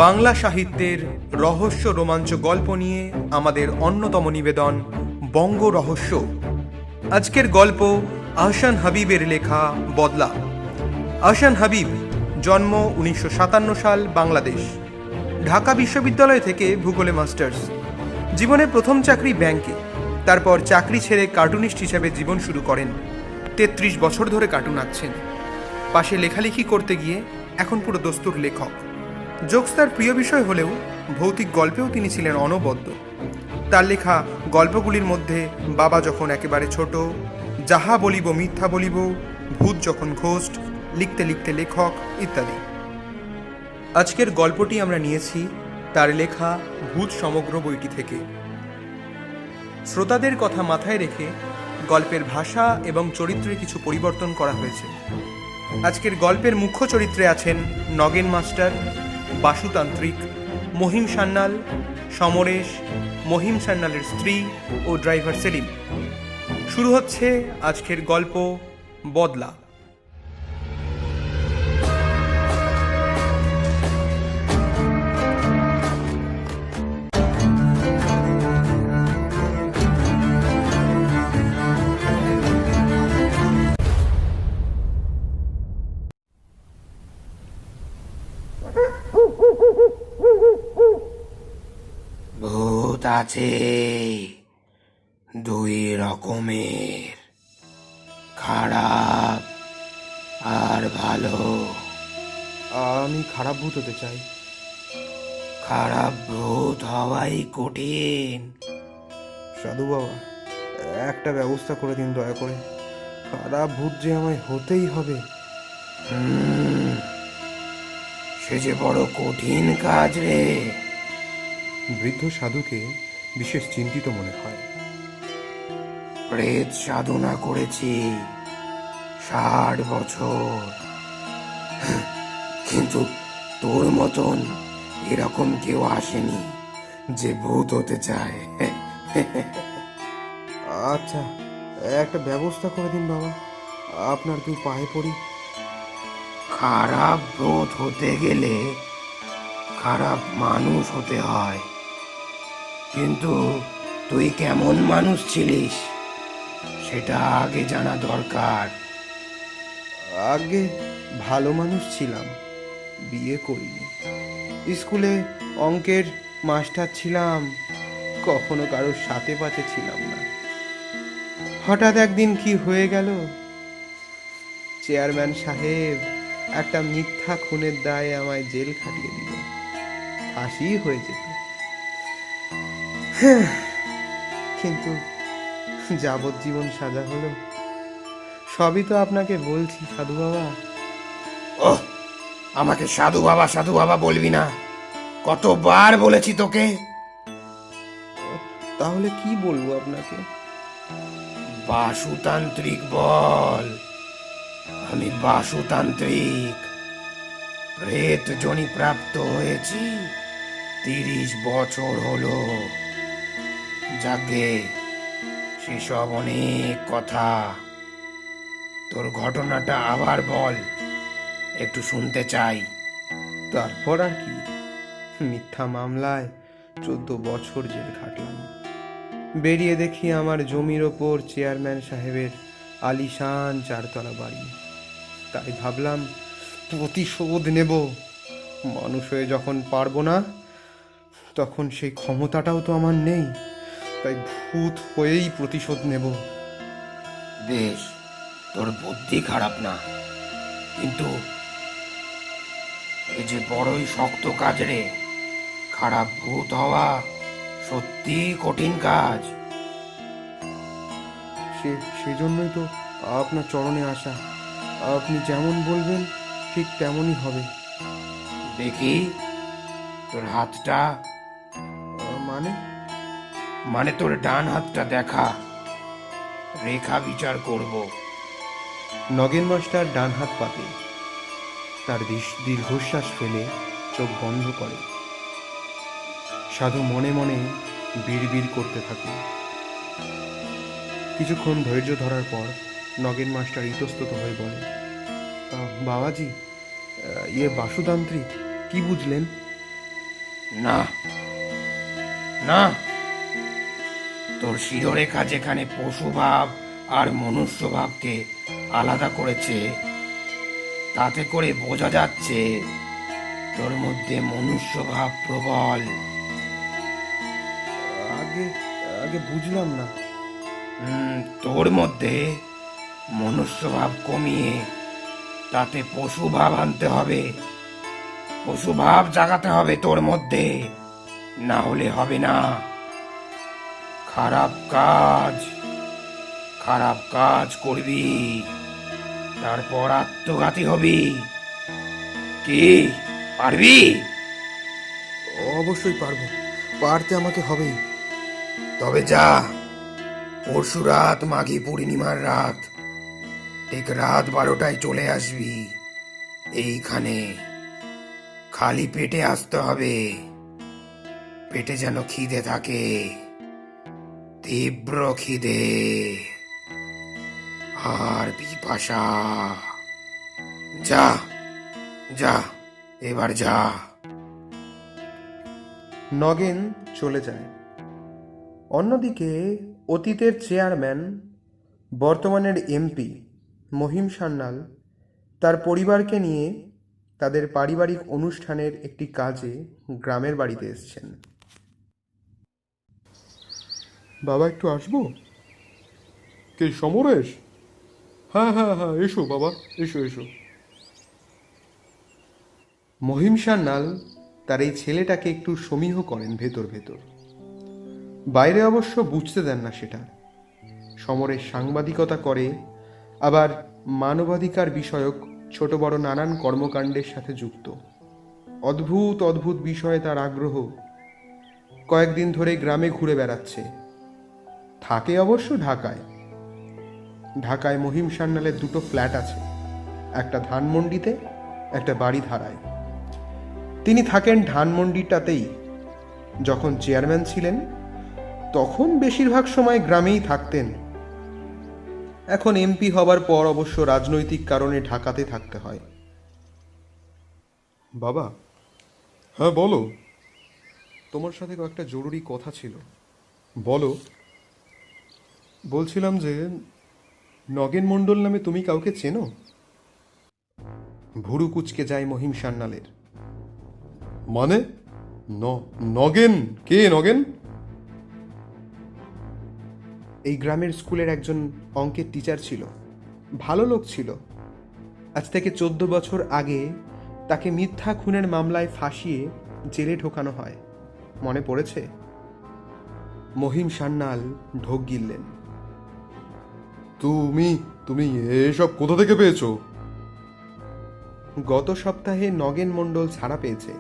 বাংলা সাহিত্যের রহস্য রোমাঞ্চ গল্প নিয়ে আমাদের অন্যতম নিবেদন বঙ্গ রহস্য। আজকের গল্প আহসান হাবিবের লেখা বদলা। আহসান হাবিব জন্ম 1957 সাল, বাংলাদেশ। ঢাকা বিশ্ববিদ্যালয় থেকে ভূগোলে মাস্টার্স। জীবনে প্রথম চাকরি ব্যাংকে, তারপর চাকরি ছেড়ে কার্টুনিস্ট হিসেবে জীবন শুরু করেন। 33 বছর ধরে কার্টুন আঁকছেন। পাশে লেখালেখি করতে গিয়ে এখন পুরো দস্তুর লেখক। জোকস তার প্রিয় বিষয় হলেও ভৌতিক গল্পেও তিনি ছিলেন অনবদ্য। তার লেখা গল্পগুলির মধ্যে বাবা যখন একেবারে ছোট, যাহা বলিব মিথ্যা বলিব, ভূত যখন ঘোস্ট, লিখতে লিখতে লেখক ইত্যাদি। আজকের গল্পটি আমরা নিয়েছি তার লেখা ভূত সমগ্র বইটি থেকে। শ্রোতাদের কথা মাথায় রেখে গল্পের ভাষা এবং চরিত্রে কিছু পরিবর্তন করা হয়েছে। আজকের গল্পের মুখ্য চরিত্রে আছেন নগেন মাস্টার, বাসুতান্ত্রিক, মহিম সান্যাল, সমরেশ, মহিম সান্যালের স্ত্রী ও ড্রাইভার সেলিম। শুরু হচ্ছে আজকের গল্প বদলা। ভূত আছে দুই রকমের, খারাপ আর ভালো। আমি খারাপ ভূত হতে চাই। খারাপ ভূত হওয়াই কঠিন। সাধু বাবা, একটা ব্যবস্থা করে দিন দয়া করে। খারাপ ভূত যে আমায় হতেই হবে। সে যে বড় কঠিন কাজ রে। বৃদ্ধ সাধুকে বিশেষ চিন্তিত মনে হয়। প্রেত সাধনা করেছি 60 বছর, কিন্তু তোর মতন এরকম কেউ আসেনি যে ভূত হতে চায়। আচ্ছা, একটা ব্যবস্থা করে দিন বাবা, আপনার কেউ পায়ে পড়ি। খারাপ ভূত হতে গেলে খারাপ মানুষ হতে হয়, কিন্তু তুই কেমন মানুষ ছিলিস সেটা আগে জানা দরকার। আগে ভালো মানুষ ছিলাম, বিয়ে করিনি। স্কুলে অঙ্কের মাস্টার ছিলাম, কখনো কারোর সাথে পাতে ছিলাম না। হঠাৎ একদিন কি হয়ে গেল, চেয়ারম্যান সাহেব একটা মিথ্যা খুনের দায়ে আমায় জেল খাটিয়ে দিল। ফাঁসি হয়ে যেত, কিন্তু যাবজ্জীবন সাজা হলো। সবই তো আপনাকে বলছি সাধু বাবা। ওহ, আমাকে সাধু বাবা বলবি না, কতবার বলেছি তোকে। তাহলে কি বলবো আপনাকে? বাসুতান্ত্রিক বল। আমি বাসুতান্ত্রিক, প্রেত জনি প্রাপ্ত হয়েছি 30 বছর হলো। যাকে সেসব অনেক কথা, তোর ঘটনাটা আবার বল, একটু শুনতে চাই। তারপর আর কি, মিথ্যা মামলায় 14 বছর জেল খাটলাম। বেরিয়ে দেখি আমার জমির ওপর চেয়ারম্যান সাহেবের আলিশান 4তলা বাড়ি। তাই ভাবলাম প্রতিশোধ নেব। মানুষ হয়ে যখন পারবো না, তখন সেই ক্ষমতাটাও তো আমার নেই। তাই ভূত হয়েই প্রতিশোধ নেব। বেশ, তোর বুদ্ধি খারাপ না, কিন্তু এ যে বড়ই শক্ত কাজ রে। খারাপ ভূত হওয়া সত্যি কঠিন কাজ। সেজন্যই তো আপনার চরণে আসা। আপনি যেমন বলবেন ঠিক তেমনই হবে। দেখি তোর হাতটা। মানে? মানে তোর ডান হাতটা দেখা, রেখা বিচার করব। নগেন মাস্টার ডান হাত পাতে, তার দীর্ঘশ্বাস ফেলে চোখ বন্ধ করে। সাধু মনে মনে বিড়বিড় করতে থাকে। কিছুক্ষণ ধৈর্য ধরার পর নগেন মাস্টার ইতস্তত হয়ে বলে, বাবাজি, ইয়ে বাসুতান্ত্রিক, কি বুঝলেন? না না, তোর শিরোরেখা যেখানে পশুভাব আর মনুষ্যভাবকে আলাদা করেছে, তাতে করে বোঝা যাচ্ছে তোর মধ্যে মনুষ্যভাব প্রবল। আগে আগে বুঝলাম না। তোর মধ্যে মনুষ্যভাব কমিয়ে তাতে পশুভাব আনতে হবে, পশুভাব জাগাতে হবে তোর মধ্যে, না হলে হবে না। খারাপ কাজ করবি, তারপর আত্মঘাতী হবি। কি পারবি? অবশ্যই পারবো, পারতে আমাকে হবেই। তবে যা, পরশু রাত মাঘী পূর্ণিমার রাত ঠিক রাত 12টায় চলে আসবি এইখানে। খালি পেটে আসতে হবে, পেটে যেন খিদে থাকে, তীব্র খিদে আর পিপাসা। যা যা, এবার যা। নগেন চলে যায়। অন্যদিকে অতীতের চেয়ারম্যান, বর্তমানের এমপি মহিম সান্যাল তার পরিবারকে নিয়ে তাদের পারিবারিক অনুষ্ঠানের একটি কাজে গ্রামের বাড়িতে এসেছেন। বাবা একটু আসবো? কে, সমরেশ? হ্যাঁ হ্যাঁ হ্যাঁ, এসো বাবা, এসো এসো। মহিম সান্যাল তার এই ছেলেটাকে একটু সমীহ করেন ভেতর ভেতর, বাইরে অবশ্য বুঝতে দেন না সেটা। সমরেশ সাংবাদিকতা করে, আবার মানবাধিকার বিষয়ক ছোট বড় নানান কর্মকাণ্ডের সাথে যুক্ত। অদ্ভুত অদ্ভুত বিষয়ে তার আগ্রহ। কয়েকদিন ধরে গ্রামে ঘুরে বেড়াচ্ছে। থাকে অবশ্য ঢাকায়। ঢাকায় মহিম সান্যালের 2টো ফ্ল্যাট আছে, একটা ধানমন্ডিতে, একটা বাড়ি ধারায়। তিনি থাকেন ধানমন্ডিটাতেই। যখন চেয়ারম্যান ছিলেন তখন বেশিরভাগ সময় গ্রামেই থাকতেন। এখন এমপি হবার পর অবশ্য রাজনৈতিক কারণে ঢাকাতে থাকতে হয়। বাবা, হ্যাঁ বলো। তোমার সাথে কয়েকটা জরুরি কথা ছিল। বলো। বলছিলাম যে নগেন মণ্ডল নামে তুমি কাউকে চেনো? ভুরু কুচকে যায় মহিম সান্যালের। মানে নগেন কে? নগেন এই গ্রামের স্কুলের একজন অঙ্কের টিচার ছিল, ভালো লোক ছিল। আজ থেকে 14 বছর আগে তাকে মিথ্যা খুনের মামলায় ফাঁসিয়ে জেলে ঢোকানো হয়, মনে পড়েছে? মহিম সান্যাল ঢোক গিললেন। তুমি তুমি এসব কোথা থেকে পেয়েছো? গত সপ্তাহে নগেন মণ্ডল ছাড়া পেয়েছে।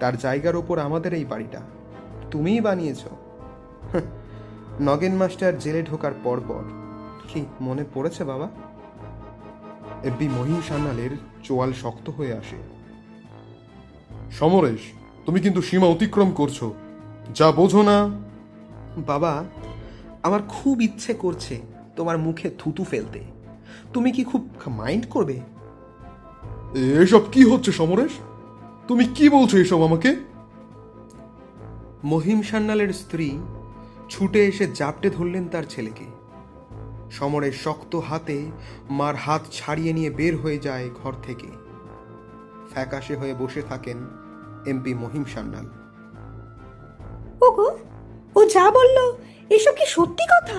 তার জায়গার ওপর আমাদের এই বাড়িটা তুমিই বানিয়েছ। নগেন মাস্টার জেলে ঢোকার পরপর। কি মনে পড়েছে বাবা? এমপি মহিম সান্যালের চোয়াল শক্ত হয়ে আসে। সমরেশ, তুমি কিন্তু সীমা অতিক্রম করছো। যা বোঝো না। বাবা, আমার খুব ইচ্ছে করছে তোমার মুখে থুতু ফেলতে। তুমি কি খুব মাইন্ড করবে? এসব কি হচ্ছে সমরেশ? তুমি কি বলছো এসব আমাকে? মহিম সান্যালের স্ত্রী ছুটে এসে জাপটে ধরলেন তার ছেলেকে। সমরের শক্ত হাতে মার হাত ছাড়িয়ে নিয়ে বের হয়ে যায় ঘর থেকে। ফ্যাকাশে হয়ে বসে থাকেন এমপি মহিম সান্যাল। ওগো, ও যা বলল এসব কি সত্যি কথা?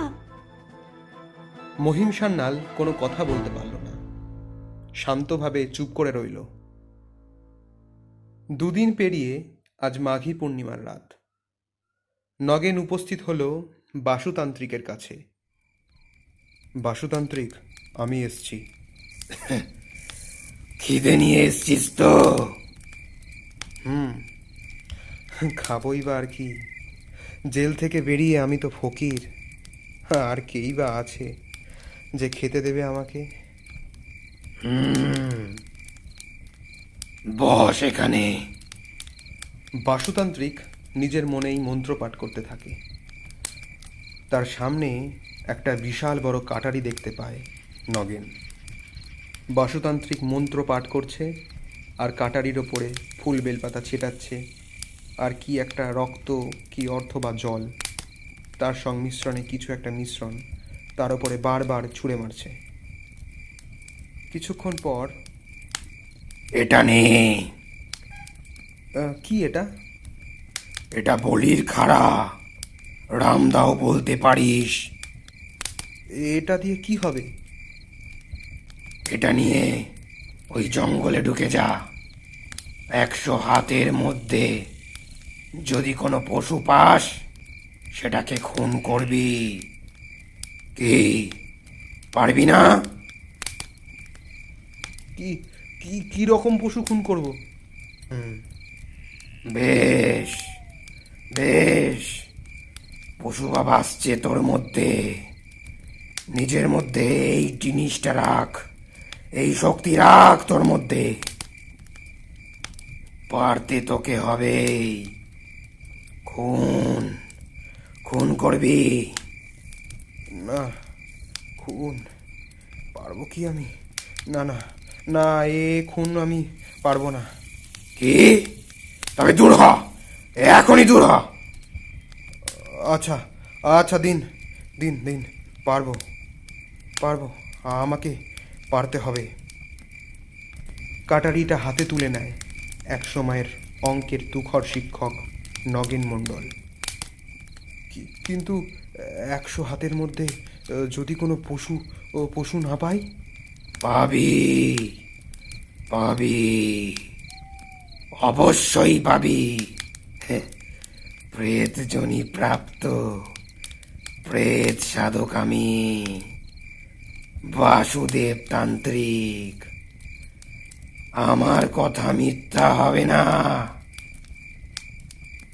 মহিম সান্যাল কোনো কথা বলতে পারল না, শান্তভাবে চুপ করে রইল। 2 দিন পেরিয়ে আজ মাঘী পূর্ণিমার রাত। নগেন উপস্থিত হল বাসুতান্ত্রিকের কাছে। বাসুতান্ত্রিক, আমি এসছি। খিদে নিয়ে এসছিস তো? খাবই বা আর কি, জেল থেকে বেরিয়ে আমি তো ফকির। আর কেই বা আছে যে খেতে দেবে আমাকে? বস এখানে। বাসুতান্ত্রিক নিজের মনেই মন্ত্র পাঠ করতে থাকে। তার সামনে একটা বিশাল বড় কাটারি দেখতে পায় নগেন। বাসুতান্ত্রিক মন্ত্র পাঠ করছে আর কাটারির ওপরে ফুল বেলপাতা ছেটাচ্ছে। আর কি একটা রক্ত, কি অথবা জল, তার সংমিশ্রণে কিছু একটা মিশ্রণ তার উপরে বারবার ছুঁড়ে মারছে। কিছুক্ষণ পর এটা নে, কি এটা? এটা বলির খাড়া, রামদাও বলতে পারিস। এটা দিয়ে কি হবে? এটা নিয়ে ওই জঙ্গলে ঢুকে যা। 100 হাতের মধ্যে যদি কোনো পশু পাস, সেটাকে খুন করবি। কি পারবি না? কি কি কি রকম পশু খুন করব? বেশ বেশ, পশু বাবা আসছে তোর মধ্যে। নিজের মধ্যে এই জিনিসটা রাখ, এই শক্তি রাখ তোর মধ্যে। পারতে তোকে হবে। খুন খুন করবি। না, খুন পারবো কি আমি? না না না, খুন আমি পারবো না। কি? তবে দূর হ, এখনই দূর হ। আচ্ছা আচ্ছা, দিন দিন দিন, পারবো পারবো, আমাকে পারতে হবে। কাটারিটা হাতে তুলে নেয় এক সময়ের অঙ্কের তুখর শিক্ষক নগেন মণ্ডল। কিন্তু 100 হাতের মধ্যে যদি কোনো পশু না পাই? পাবি পাবি, অবশ্যই পাবি। প্রেত জনি প্রাপ্ত প্রেত সাধক আমি, বাসুদেব তান্ত্রিক। আমার কথা মিথ্যা হবে না।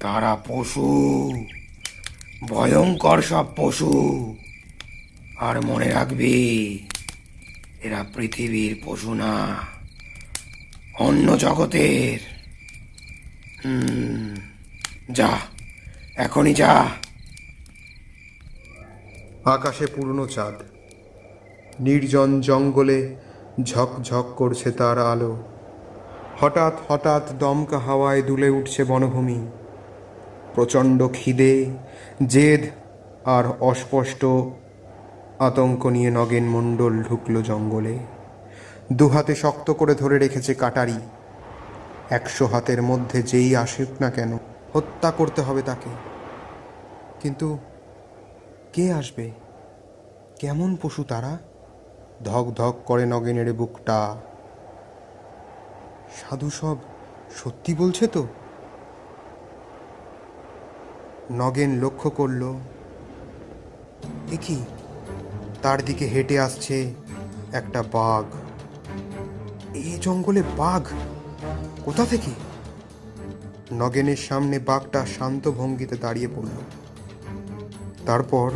তারা পশু, ভয়ঙ্কর সব পশু। আর মনে রাখবি, এরা পৃথিবীর পশু না, অন্য জগতের। যা, এখনই যা। আকাশে পূর্ণ চাঁদ, নির্জন জঙ্গলে ঝকঝক করছে তার আলো। হঠাৎ হঠাৎ দমকা হাওয়ায় দুলে উঠছে বনভূমি। প্রচণ্ড খিদে, জেদ আর অস্পষ্ট আতঙ্ক নিয়ে নগেন মণ্ডল ঢুকল জঙ্গলে। দুহাতে শক্ত করে ধরে রেখেছে কাটারি। 100 হাতের মধ্যে যেই আসুক না কেন, হত্যা করতে হবে তাকে। কিন্তু কে আসবে? কেমন পশু তারা? ধক ধক করে নগেনের বুকটা। সাধু সব সত্যি বলছে তো? নগেন লক্ষ্য করল, এ কি, তার দিকে হেঁটে আসছে একটা বাঘ। এই জঙ্গলে বাঘ কোথা থেকে? নগেনের সামনে বাঘটা শান্ত ভঙ্গিতে দাঁড়িয়ে পড়ল। তারপর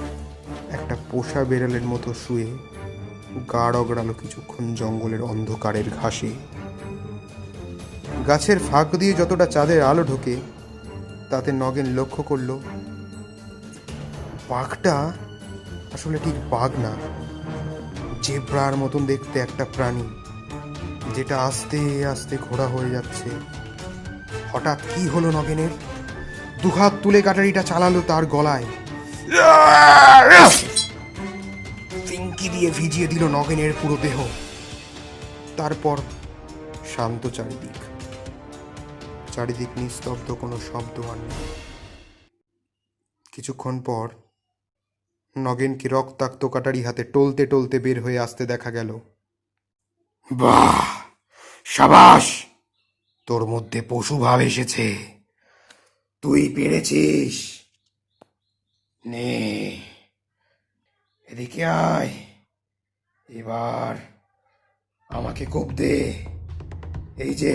একটা পোষা বেড়ালের মতো শুয়ে গা রগড়ালো কিছুক্ষণ জঙ্গলের অন্ধকারের ঘাসে। গাছের ফাঁক দিয়ে যতটা চাঁদের আলো ঢোকে, তাতে নগেন লক্ষ্য করল বাঘটা আসলে ঠিক বাঘ না, জেব্রার মতন দেখতে একটা প্রাণী, যেটা আস্তে আস্তে ঘোড়া হয়ে যাচ্ছে। হঠাৎ কি হলো নগেনের? দুহাত তুলে কাটারিটা চালালো তার গলায়। ফিঙ্কি দিয়ে ভিজিয়ে দিল নগেনের পুরো দেহ। তারপর শান্ত চারিদিক, চারিদিক নিস্তব্ধ, কোনো শব্দ আর নেই। কিছুক্ষণ পর নগেনকে রক্তাক্ত কাটারি হাতে টলতে টলতে বের হয়ে আসতে দেখা গেল। বাহ, সাবাস, তোর মধ্যে পশু ভাব এসেছে। তুই পেরেছিস। নে, এদিকে আয়। এবার আমাকে কোপ দে, এই যে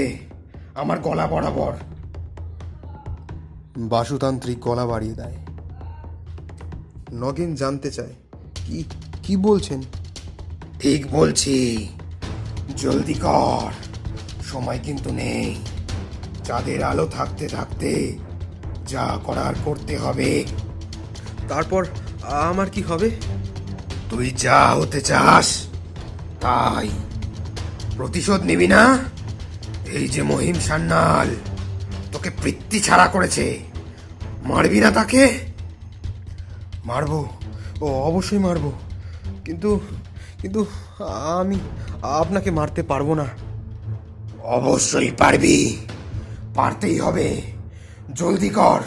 আমার গলা বরাবর। বাসুতান্ত্রিক গলা বাড়িয়ে দেয়। নগেন জানতে চায়, কি কি বলছেন? ঠিক বলছি, জলদি কর, সময় কিন্তু নেই। চাঁদের আলো থাকতে থাকতে যা করার করতে হবে। তারপর আমার কি হবে? তুই যা হতে চাস তাই। প্রতিশোধ নিবি না? এই যে মহিম সান্যাল, তোকে বৃত্তি ছাড়া করেছে, মারবি না তাকে? মারবো, ও অবশ্যই মারবো, কিন্তু কিন্তু আমি আপনাকে মারতে পারবো না। অবশ্যই পারবি, পারতেই হবে। জলদি কর,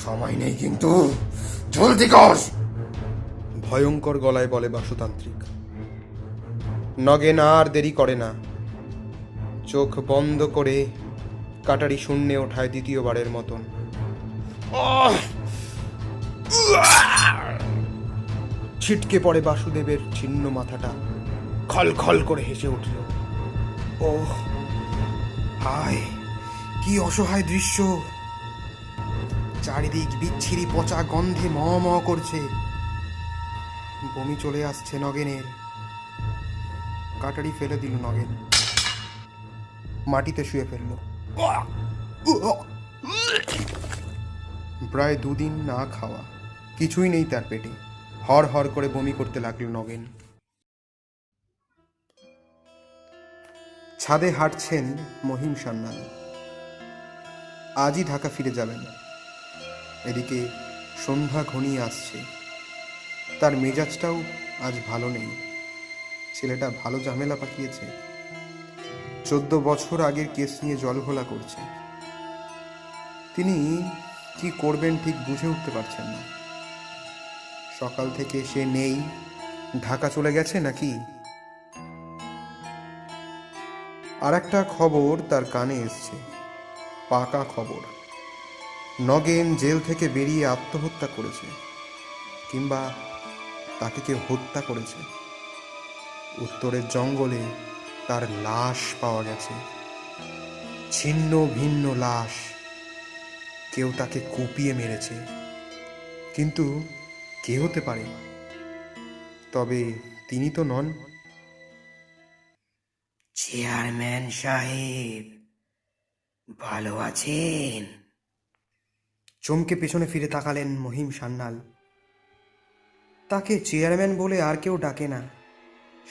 সময় নেই কিন্তু, জলদি কর। ভয়ঙ্কর গলায় বলে বাসুতান্ত্রিক। নগেন আর দেরি করে না, চোখ বন্ধ করে কাটারি শূন্যে ওঠায় দ্বিতীয়বারের মতন। ছিটকে পড়ে বাসুদেবের ছিন্ন মাথাটা, খল খল করে হেসে উঠল। ও হায়, কি অসহায় দৃশ্য! চারিদিক বিচ্ছিরি পচা গন্ধে ম ম করছে। বমি চলে আসছে নগেনের। কাটারি ফেলে দিল নগেন, মাটিতে শুয়ে ফেলল। প্রায় 2 দিন না খাওয়া, কিছুই নেই তার পেটে। হর হর করে বমি করতে লাগলো নগেন। ছাদে হাঁটছেন মহিম সান্যাল। আজই ঢাকা ফিরে যাবেন। এদিকে সন্ধ্যা ঘনিয়ে আসছে। তার মেজাজটাও আজ ভালো নেই। ছেলেটা ভালো ঝামেলা পাকিয়েছে। 14 বছর আগের কেস নিয়ে জলঘোলা করছে। তিনি কি করবেন ঠিক বুঝে উঠতে পারছেন না। সকাল থেকে সে নেই, ঢাকা চলে গেছে নাকি। আর একটা খবর তার কানে এসছে, পাকা খবর। নগেন জেল থেকে বেরিয়ে আত্মহত্যা করেছে, কিংবা তাকে কেউ হত্যা করেছে। উত্তরের জঙ্গলে তার লাশ পাওয়া গেছে, ছিন্ন ভিন্ন লাশ। কেউ তাকে কুপিয়ে মেরেছে, কিন্তু কে হতে পারে? তবে তিনি তো নন। চেয়ারম্যান সাহেব, ভালো আছেন? চমকে পেছনে ফিরে তাকালেন মহিম সান্যাল। তাকে চেয়ারম্যান বলে আর কেউ ডাকে না,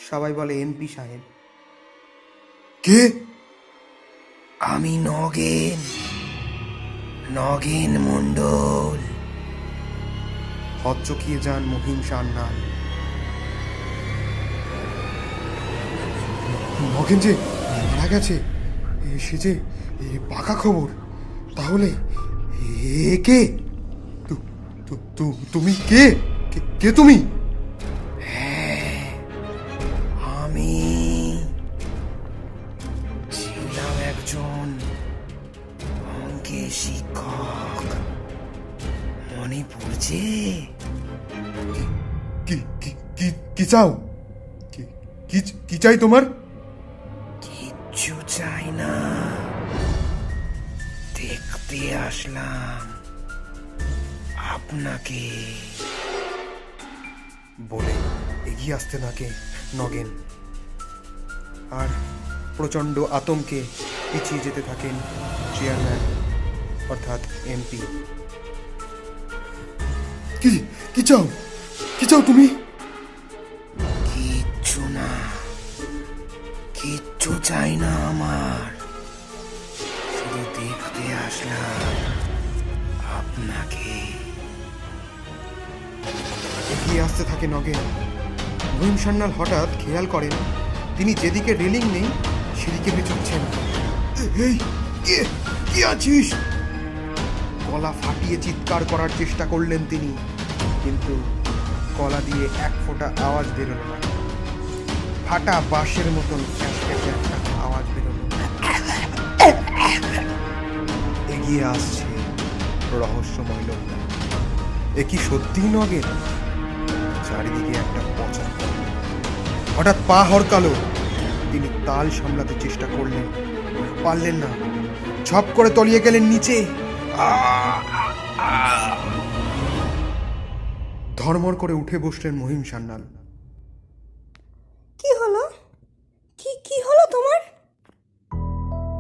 সবাই বলে এমপি সাহেব। কে? আমি নগেন, নগেন মণ্ডল। হতচকিয়ে যান মহিম সান্যাল। নগেন যে মারা গেছে, সে যে পাকা খবর। তাহলে এ কে? তুমি কে? কে তুমি? আমি ছিলাম একজন অঙ্কের শিক্ষক, মনে পড়ছে? কি চাও? কি চাই তোমার? কিচ্ছু চাই না, দেখতে আসলাম আপনাকে। বলে এগিয়ে আসতে থাকে নগেন, আর প্রচণ্ড আতঙ্কে পিছিয়ে যেতে থাকেন চেয়ারম্যান অর্থাৎ এমপি। কি চাও? কি চাও তুমি? কিচ্ছু না, কিচ্ছু চাই না আমার, শুধু দেখতে আসলাম আপনাকে। এগিয়ে আসতে থাকে নগেন। মহিম সান্যাল হঠাৎ খেয়াল করেন তিনি যেদিকে রেলিং নেই সেদিকে পেছচ্ছেন। এই কে আছিস? গলা ফাটিয়ে চিৎকার করার চেষ্টা করলেন তিনি, কিন্তু গলা দিয়ে এক ফোঁটা আওয়াজ বেরোল না। ফাটা বাঁশের মতন ফ্যাঁসফ্যাঁসে একটা আওয়াজ বেরোল। এগিয়ে আসছে রহস্যময় লোকটা। এ কি সত্যিই নগেন? চারিদিকে একটা পচা গন্ধ। হঠাৎ পা হরকালো। তিনি তাল সামলাতে চেষ্টা করলেন, পারলেন না। ঝপ করে তলিয়ে গেলেন নিচে। ধর্মর করে উঠে বসলেন মহিম সান্যাল। কি হলো? কি হলো তোমার?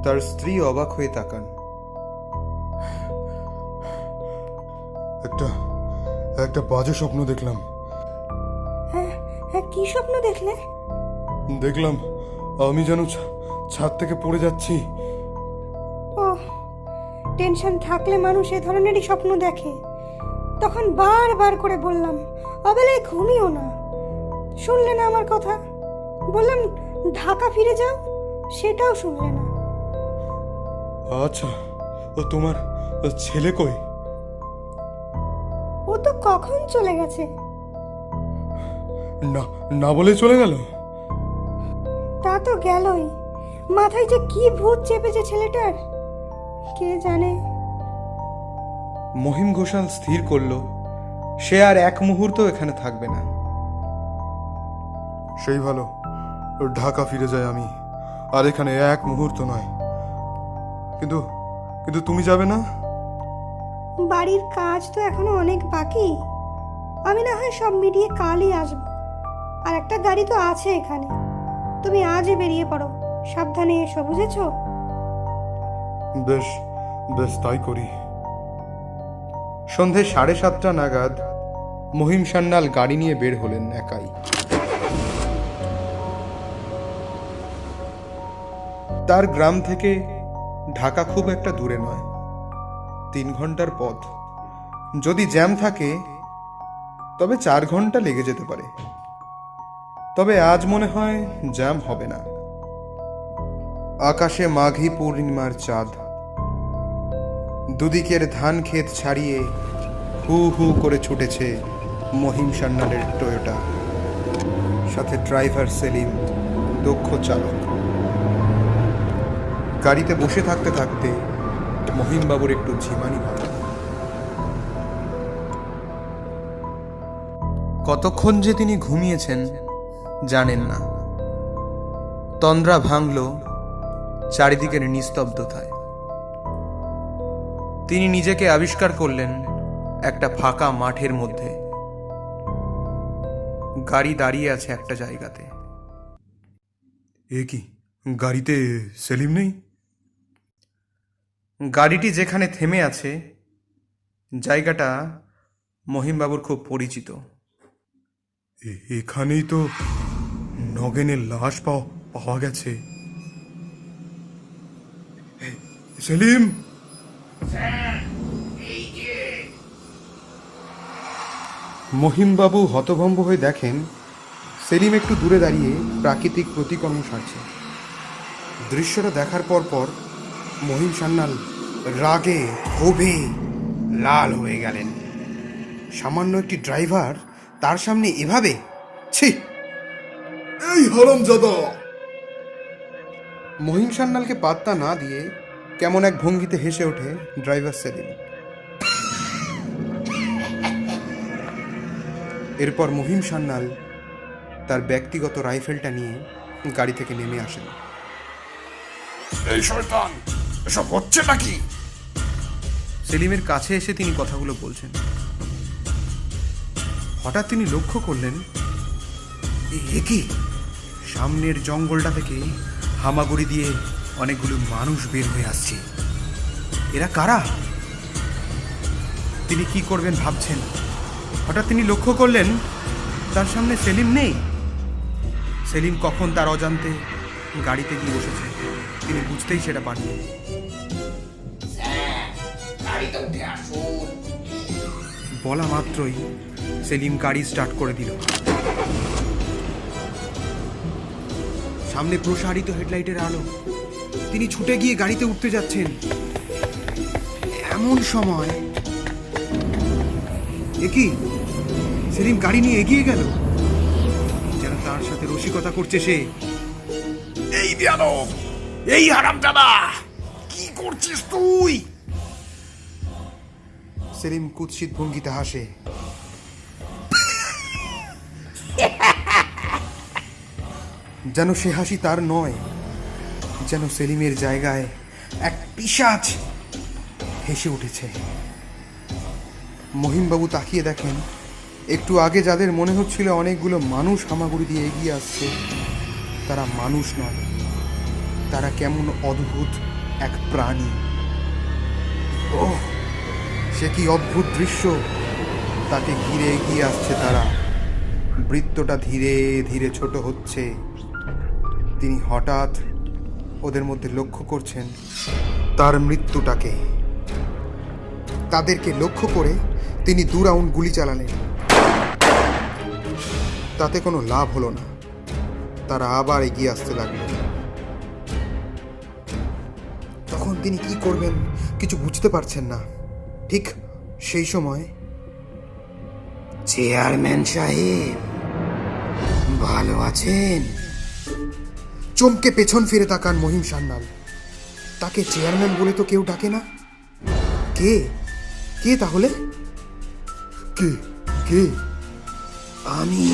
তার স্ত্রী অবাক হয়ে তাকান। একটা বাজে স্বপ্ন দেখলাম। হ্যাঁ, কি স্বপ্ন দেখলে? দেখলাম আমি যেন ছাদ থেকে পড়ে যাচ্ছি। ও, টেনশন থাকলে মানুষ এ ধরনেরই স্বপ্ন দেখে। তখন বারবার করে বললাম অবেলায় ঘুমিও না, শুনলে না আমার কথা। বললাম ঢাকা ফিরে যাও, সেটাও শুনলে না। আচ্ছা, তোমার ছেলে কই? ও তো কখন চলে গেছে। না না বলে চলে গেল? তা তো গেলই, মাথায় যে কি ভূত চেপেছে ছেলেটার কে জানে। মহিম ঘোষাল স্থির করল সে আর এক মুহূর্ত এখানে থাকবে না। সেই ভালো, ঢাকা ফিরে যাই আমি, আর এখানে এক মুহূর্ত নয়। কিন্তু কিন্তু তুমি যাবে না? বাড়ির কাজ তো এখনো অনেক বাকি, আমি না হয় সব মিটিয়ে কালই আসবো। আর একটা গাড়ি তো আছে এখানে, তুমি আজই বেরিয়ে পড়ো, সাবধানে এসো, বুঝেছো? বেশ বেশ, তাই করি। সন্ধে 7:30 নাগাদ মহিম সান্যাল গাড়ি নিয়ে বের হলেন একাই। তার গ্রাম থেকে ঢাকা খুব একটা দূরে নয়, 3 ঘন্টার পথ। যদি জ্যাম থাকে তবে 4 ঘন্টা লেগে যেতে পারে, তবে আজ মনে হয় জ্যাম হবে না। আকাশে মাঘী পূর্ণিমার চাঁদ, দুদিকের ধান ক্ষেত ছাড়িয়ে হু হু করে ছুটেছে মহিম সান্যালের টয়োটা, সাথে ড্রাইভার সেলিম, দক্ষ চালক। গাড়িতে বসে থাকতে থাকতে মহিমবাবুর একটু ঝিমানি ভাব। কতক্ষণ যে তিনি ঘুমিয়েছেন জানেন না। তন্দ্রা ভাঙল চারিদিকের নিস্তব্ধতায়। তিনি নিজেকে আবিষ্কার করলেন একটা ফাঁকা মাঠের মধ্যে। গাড়ি দাঁড়িয়ে আছে একটা জায়গাতে। এ কি, গাড়িতে সেলিম নেই? গাড়িটি যেখানে থেমে আছে জায়গাটা মহিমবাবুর খুব পরিচিত। এখানেই তো নগেনের লাশ পাওয়া গেছে। সেলিম! মহিমবাবু হতভম্ব হয়ে দেখেন সেলিম একটু দূরে দাঁড়িয়ে প্রাকৃতিক প্রতিকর্ম সারছে। দৃশ্যটা দেখার পর মহিম সান্যাল রাগে ক্ষোভে লাল হয়ে গেলেন। সামান্য একটি ড্রাইভার তার সামনে এভাবে, ছি! এই হারামজাদা! মহিম সান্যালকে পাত্তা না দিয়ে কেমন এক ভঙ্গিতে হেসে ওঠে ড্রাইভার সেলিম। এরপর মহিম সান্যাল তার ব্যক্তিগত রাইফেলটা নিয়ে গাড়ি থেকে নেমে আসেন। এই শয়তান, এসব হচ্ছে নাকি? সেলিমের কাছে এসে তিনি কথাগুলো বলছেন। হঠাৎ তিনি লক্ষ্য করলেন এ কি, সামনের জঙ্গলটা থেকে হামাগুড়ি দিয়ে অনেকগুলো মানুষ বের হয়ে আসছে। এরা কারা? তিনি কি করবেন ভাবছেন, হঠাৎ তিনি লক্ষ্য করলেন তার সামনে সেলিম নেই। সেলিম কখন তার অজান্তে গাড়িতে গিয়ে বসেছে তিনি বুঝতেই সেটা পারলেন। বলা মাত্রই সেলিম গাড়ি স্টার্ট করে দিল। সামনে প্রসারিত হেডলাইটের আলো, তিনি ছুটে গিয়ে গাড়িতে উঠতে যাচ্ছেন। এমন সময় কি, সেলিম গাড়ি নিয়ে এগিয়ে গেল, যেন তার সাথে রসিকতা করছে সে। এই বেয়াদব, এই হারামজাদা, কি করছিস তুই? সেলিম কুৎসিত ভঙ্গিতে হাসে। যেন সে হাসি তার নয়, যেন সেলিমের জায়গায় এক পিশাচ হেসে উঠেছে। মহিমবাবু তাকিয়ে দেখেন একটু আগে যাদের মনে হচ্ছিল অনেকগুলো মানুষ হামাগুড়ি দিয়ে এগিয়ে আসছে, তারা মানুষ নয়, তারা কেমন অদ্ভুত এক প্রাণী। ওহ, সে কি অদ্ভুত দৃশ্য! তাকে ঘিরে এগিয়ে আসছে তারা। বৃত্তটা ধীরে ধীরে ছোট হচ্ছে। তিনি হঠাৎ ওদের মধ্যে লক্ষ্য করছেন তার মৃত্যুটাকে। তাদেরকে লক্ষ্য করে তিনি 2 রাউন্ড গুলি চালালেন। তাতে কোনো লাভ হলো না। তারা আবার এগিয়ে আসতে লাগলো। তখন তিনি কি করবেন কিছু বুঝতে পারছেন না। ঠিক সেই সময়, চেয়ারম্যান সাহেব, ভালো আছেন? চমকে পেছন ফিরে তাকান মহিম সান্যাল। তাকে চেয়ারম্যান বলে তো কেউ ডাকে না। কে কে তাহলে? কে কে? আমি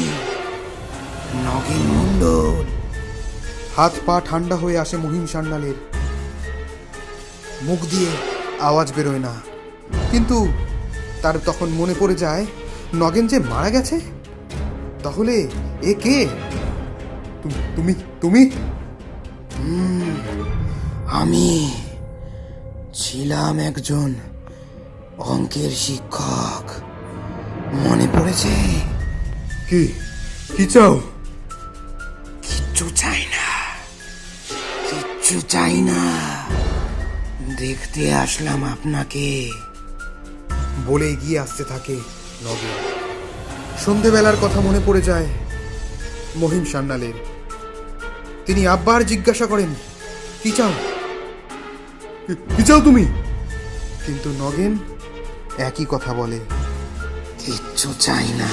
নগেন মণ্ডল। হাত পা ঠান্ডা হয়ে আসে মহিম সান্যালের। মুখ দিয়ে আওয়াজ বেরোয় না, কিন্তু তার তখন মনে পড়ে যায় নগেন যে মারা গেছে। তাহলে এ কে? তুমি তুমি আমি ছিলাম একজন অঙ্কের শিক্ষক। মনে পড়েছে? কি কি চাও? কিচ্ছু চাই না, কিচ্ছু চাই না। দেখতে আসলাম আপনাকে। বলে এগিয়ে আসতে থাকে নগেন। সন্ধেবেলার কথা মনে পড়ে যায় মহিম সান্যালের। তিনি আবার জিজ্ঞাসা করেন, কি চাও? কি চাও তুমি? কিন্তু নগেন একই কথা বলে, কিচ্ছু চাই না,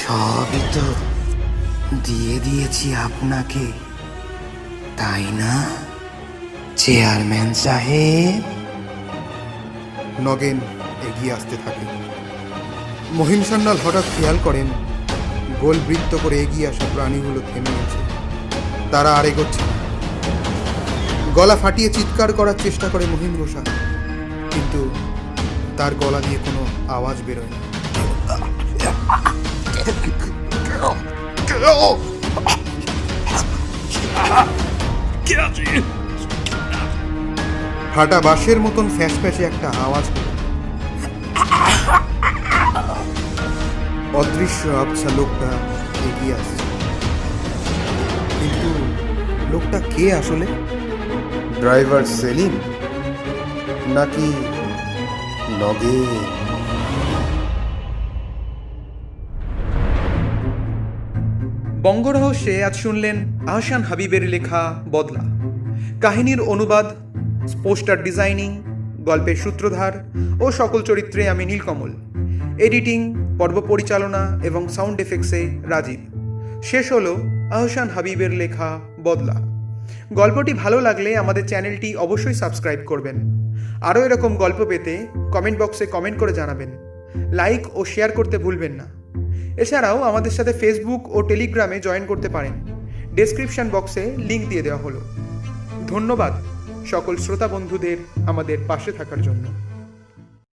সবই তো দিয়ে দিয়েছি আপনাকে, তাই না চেয়ারম্যান সাহেব? নগেন এগিয়ে আসতে থাকে। মহিম সান্যাল হঠাৎ খেয়াল করেন গোল বৃত্ত করে এগিয়ে আসা প্রাণীগুলো থেমে গেছে। তারা আর এগোচ্ছে না। গলা ফাটিয়ে চিৎকার করার চেষ্টা করে মহিম ঘোষা, কিন্তু তার গলা দিয়ে কোনো আওয়াজ বেরোয় না। ফাটা বাঁশের মতন ফ্যাঁস ফ্যাঁসে একটা আওয়াজ হলো। অদৃশ্য আবছা লোকটা এগিয়ে আসছে। কিন্তু লোকটা কে আসলে? ড্রাইভার সেলিম নাকি নগেন? বঙ্গরহস্যে আজ শুনলেন আহসান হাবিবের লেখা বদলা। কাহিনীর অনুবাদ, পোস্টার ডিজাইনিং, গল্পের সূত্রধার ও সকল চরিত্রে আমি নীলকমল। এডিটিং, পর্ব পরিচালনা এবং সাউন্ড এফেক্টসে রাজীব। শেষ হলো আহসান হাবিবের লেখা বদলা। গল্পটি ভালো লাগলে আমাদের চ্যানেলটি অবশ্যই সাবস্ক্রাইব করবেন। আরও এরকম গল্প পেতে কমেন্ট বক্সে কমেন্ট করে জানাবেন। লাইক ও শেয়ার করতে ভুলবেন না। এছাড়াও আমাদের সাথে ফেসবুক ও টেলিগ্রামে জয়েন করতে পারেন। ডেসক্রিপশন বক্সে লিংক দিয়ে দেওয়া হলো। ধন্যবাদ সকল শ্রোতা বন্ধুদের আমাদের পাশে থাকার জন্য।